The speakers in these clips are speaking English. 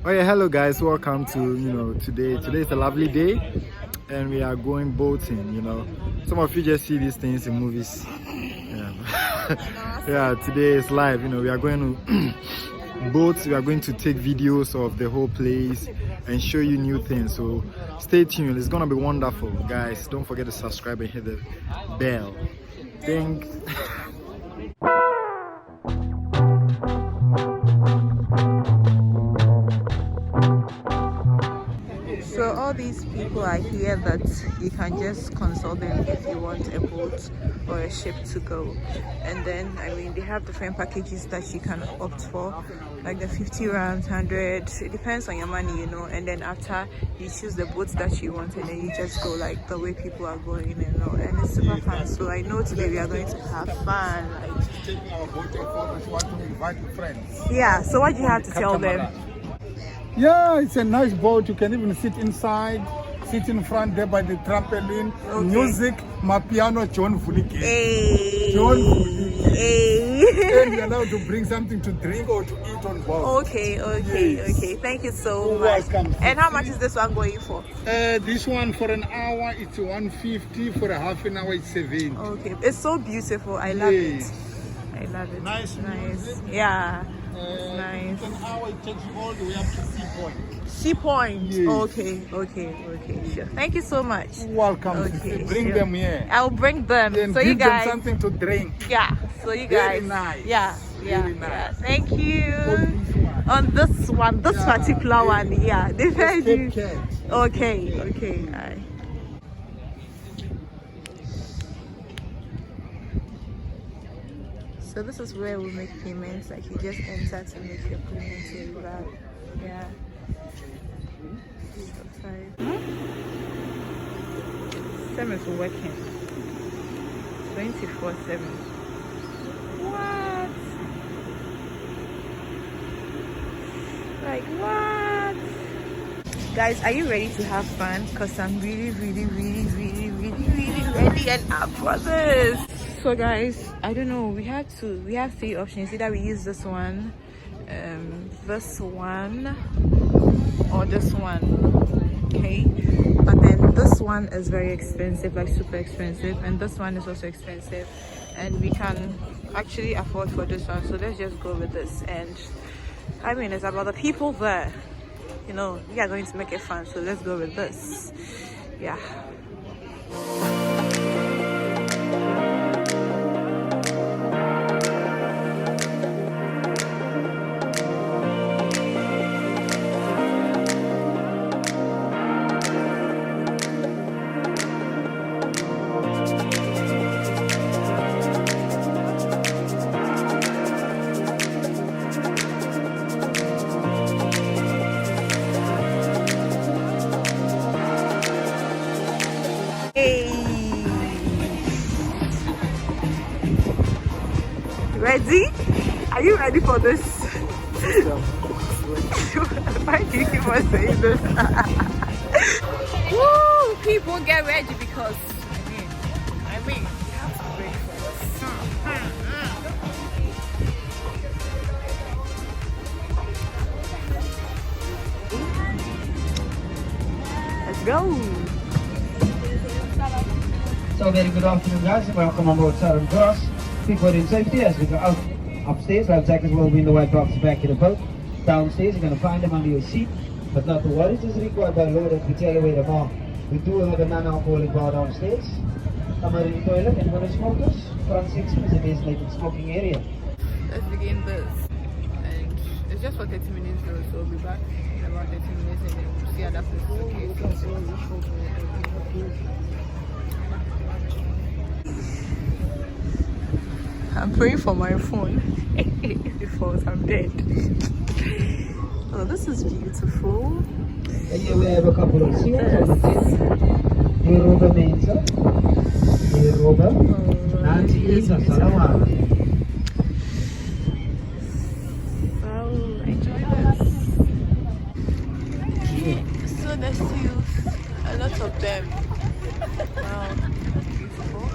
Oh yeah, hello guys, welcome to today is a lovely day and we are going boating. Some of you just see these things in movies. Yeah. Today is live. We are going to boats. We are going to take videos of the whole place and show you new things, so stay tuned. It's gonna be wonderful, guys. Don't forget to subscribe and hit the bell. Thanks. So all these people are here that you can just consult them if you want a boat or a ship to go. And then, they have different packages that you can opt for, like the 50 rand, 100, it depends on your money, and then after you choose the boats that you want, and then you just go like the way people are going, and it's super fun. So I know today we are going to have fun. Taking our boat and photos, want to invite friends. Yeah, so what do you have to tell them? Yeah, it's a nice boat. You can even sit inside, sit in front there by the trampoline. Okay. Music, my piano, John Fulike. Hey. John Fulike. Hey. And you're allowed to bring something to drink or to eat on board. Okay. Yes. Thank you so You're much. welcome. And how much is this one going for? This one for an hour, it's 150. For a half an hour, it's 70. Okay, it's so beautiful. I love it. I love it. Nice music. Yeah. Nice. An hour, it takes you all the way up to Sea Point. Sea Point. Yes. Okay, sure. Thank you so much. Welcome. Okay, Bring sure. them here. I'll bring them. And So give you guys. them something to drink. Yeah. So you Very guys. nice. Yeah. Very nice. Thank you. On this one. On this Yeah. particular one. Yeah. They Just you. take care. Okay. Alright. So this is where we make payments. Like you just enter to make your payment here. Yeah. So sorry. System is working 24/7. What? Like what? Guys, are you ready to have fun? Because I'm really ready and up for this. So guys, I don't know, we have 3 options. Either we use this one, or this one. Okay, but then this one is very expensive, like super expensive, and this one is also expensive, and we can actually afford for this one, so let's just go with this. And it's about the people there, we are going to make it fun, so let's go with this. Yeah. Ready? Are you ready for this? Why do you keep on saying this? Woo! People get ready because I mean, you have to be ready for this. Let's go. So very good afternoon guys and welcome on board Southern Cross. People in safety as we go out upstairs. Life jackets will be in the white box back in the boat. Downstairs you're going to find them under your seat, but not to worry, it is required by law that we tell you where them are. We do have a non-alcoholic bar downstairs. Commodity toilet and one of smokers. Front section is a designated smoking area. Let's begin this, and it's just for 30 minutes though, so we'll be back in about 30 minutes and then we'll see other places. Okay. I'm praying for my phone. If it falls, I'm dead. Oh, this is beautiful. And here we have a couple of seals on the table. Yoruba Mensa. Yoruba. Nancy Isa Salawat. I'll enjoy this. So there's still a lot of them. Wow, beautiful.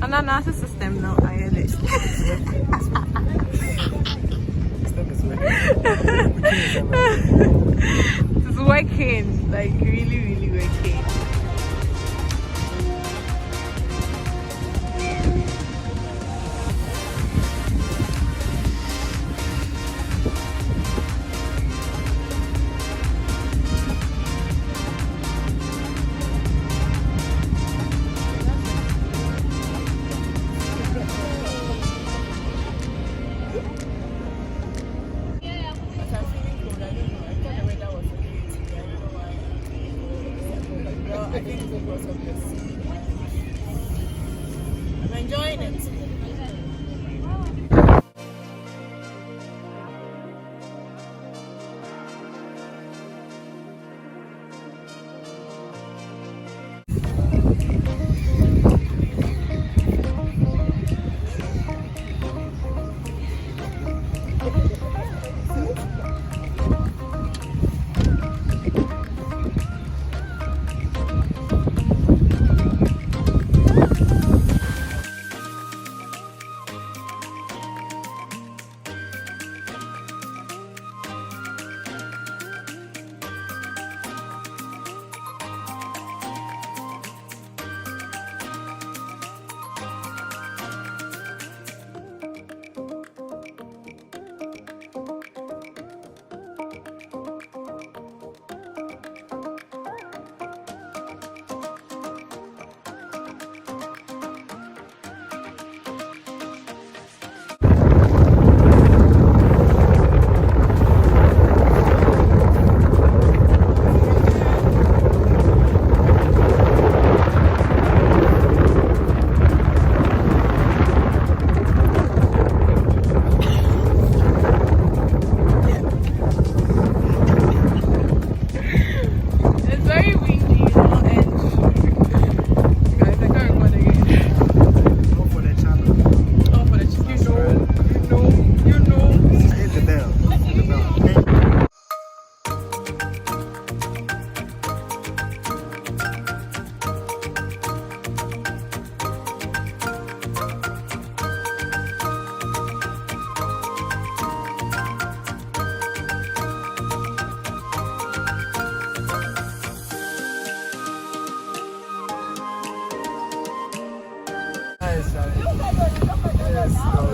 Ananasi system now, I It's working, like really, really working. I think it's because of this. I'm enjoying it.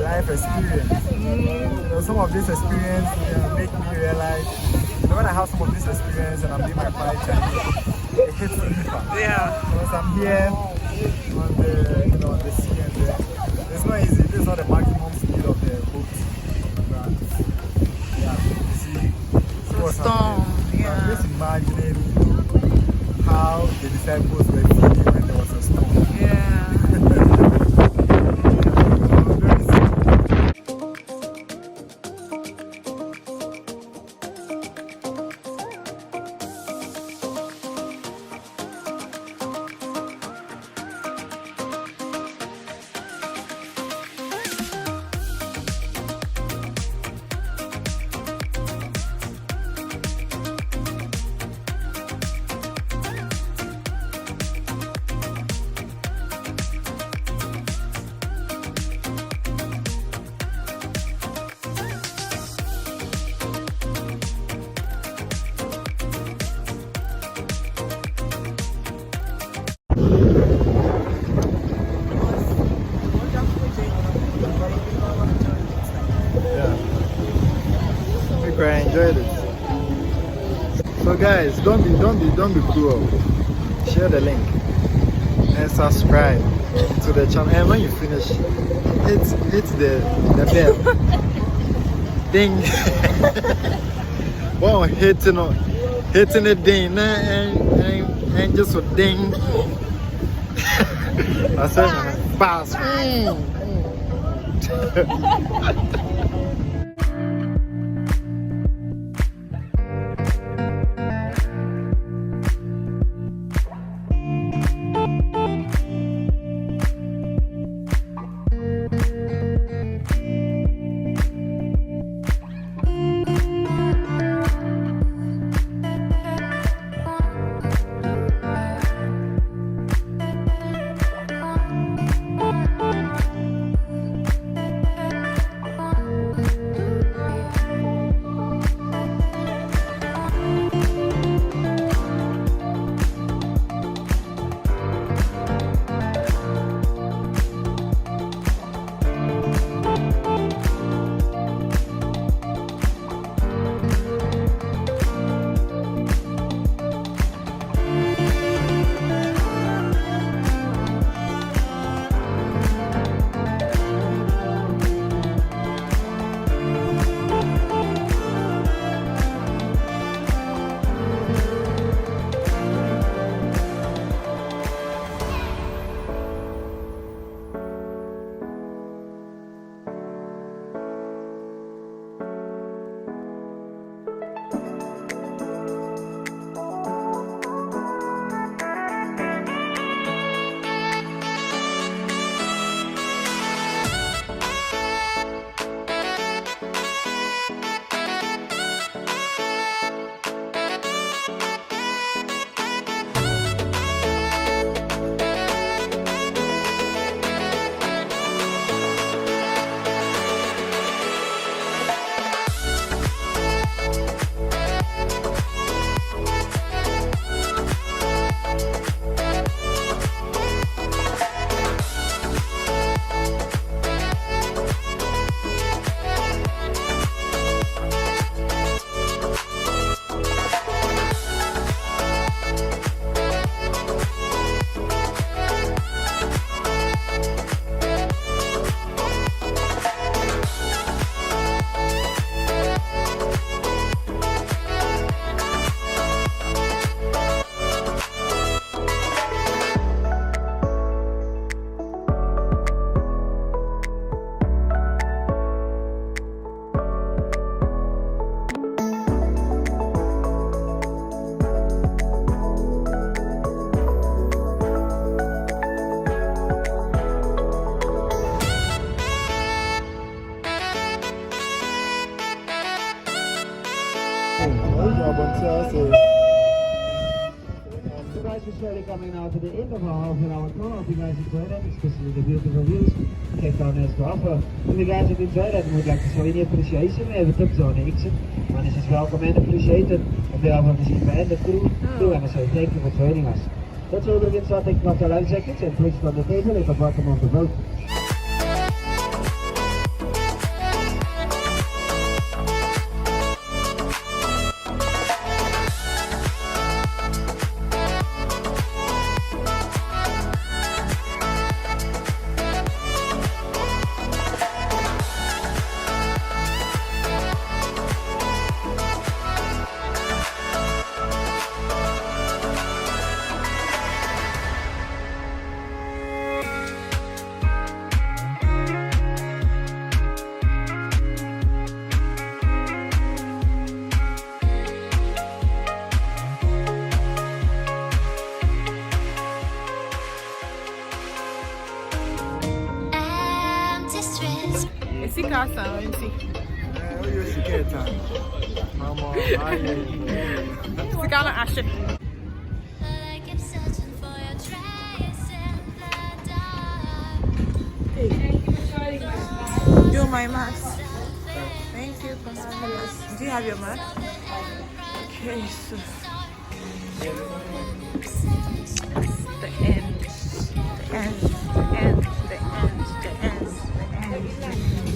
Life experience. You know, some of this experience make me realize when I have some of this experience and I'm doing my flight journey, it hits deeper. Yeah. Because I'm here on the on the sea and it's not easy. This is not the maximum speed of the boat. But yeah, you see, So storm. Yeah. I'm just imagining how the disciples were feeling when there was a storm. Yeah. I enjoyed it. So guys, don't be cruel. Share the link and subscribe to the channel. And when you finish, hit the bell. Ding. Wow, hitting it ding and just a ding. I said pass. So guys, we're slowly coming now to the end of our half an hour tour. Hope you guys enjoyed that, especially the beautiful views Cape Town has to offer. If you guys have enjoyed that and would like to show any appreciation, we have a tip on the exit. And this is welcome and appreciated. On behalf of the skipper and the crew, we want to say thank you for joining us. That's all we're going to start taking off our life jackets and place it on the table at the bottom of the boat. Do my mask. Thank you for having us. Do you have your mask? Okay, so the end, the end, the end, the end, the end, the end.